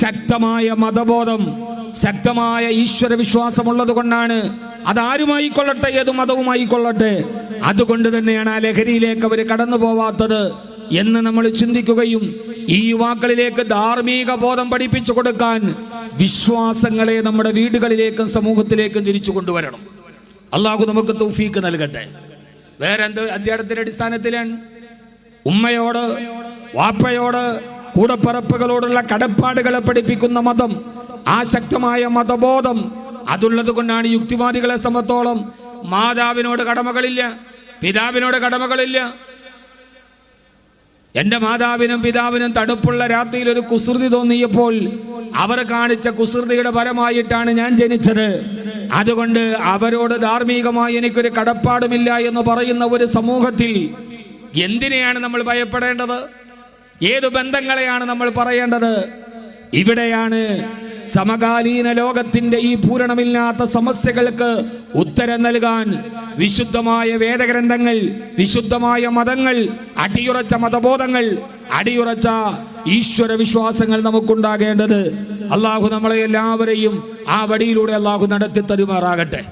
ശക്തമായ മതബോധം, ശക്തമായ ഈശ്വര വിശ്വാസമുള്ളത് കൊണ്ടാണ്. അതാരുമായിക്കൊള്ളട്ടെ, ഏതു മതവുമായിക്കൊള്ളട്ടെ. അതുകൊണ്ട് തന്നെയാണ് ആ ലഹരിയിലേക്ക് അവർ കടന്നു പോവാത്തത് എന്ന് നമ്മൾ ചിന്തിക്കുകയും ഈ യുവാക്കളിലേക്ക് ധാർമ്മിക ബോധം പഠിപ്പിച്ചു കൊടുക്കാൻ വിശ്വാസങ്ങളെ നമ്മുടെ വീടുകളിലേക്കും സമൂഹത്തിലേക്കും തിരിച്ചു കൊണ്ടുവരണം. അള്ളാഹു നമുക്ക് തൗഫീക്ക് നൽകട്ടെ. വേറെന്ത് അധ്യായത്തിന്റെ അടിസ്ഥാനത്തിലാണ്? ഉമ്മയോട്, വാപ്പയോട്, കൂടപ്പറപ്പുകളോടുള്ള കടപ്പാടുകളെ പഠിപ്പിക്കുന്ന മതം, ആ ശക്തമായ മതബോധം അതുള്ളത് കൊണ്ടാണ് യുക്തിവാദികളെ സംബന്ധിച്ചോളം മാതാവിനോട് കടമകളില്ല, പിതാവിനോട് കടമകളില്ല. എൻ്റെ മാതാവിനും പിതാവിനും തണുപ്പുള്ള രാത്രിയിൽ ഒരു കുസൃതി തോന്നിയപ്പോൾ അവർ കാണിച്ച കുസൃതിയുടെ ഫലമായിട്ടാണ് ഞാൻ ജനിച്ചത്. അതുകൊണ്ട് അവരോട് ധാർമ്മികമായി എനിക്കൊരു കടപ്പാടുമില്ല എന്ന് പറയുന്ന ഒരു സമൂഹത്തിൽ എന്തിനെയാണ് നമ്മൾ ഭയപ്പെടേണ്ടത്? ഏതു ബന്ധങ്ങളെയാണ് നമ്മൾ പറയേണ്ടത്? ഇവിടെയാണ് സമകാലീന ലോകത്തിന്റെ ഈ പൂരണമില്ലാത്ത സമസ്യകൾക്ക് ഉത്തരം നൽകാൻ വിശുദ്ധമായ വേദഗ്രന്ഥങ്ങൾ, വിശുദ്ധമായ മതങ്ങൾ, അടിയുറച്ച മതബോധങ്ങൾ, അടിയുറച്ച ഈശ്വര വിശ്വാസങ്ങൾ നമുക്കുണ്ടാകേണ്ടത്. അള്ളാഹു നമ്മളെ എല്ലാവരെയും ആ വഴിയിലൂടെ അള്ളാഹു നടത്തി തരുമാറാകട്ടെ.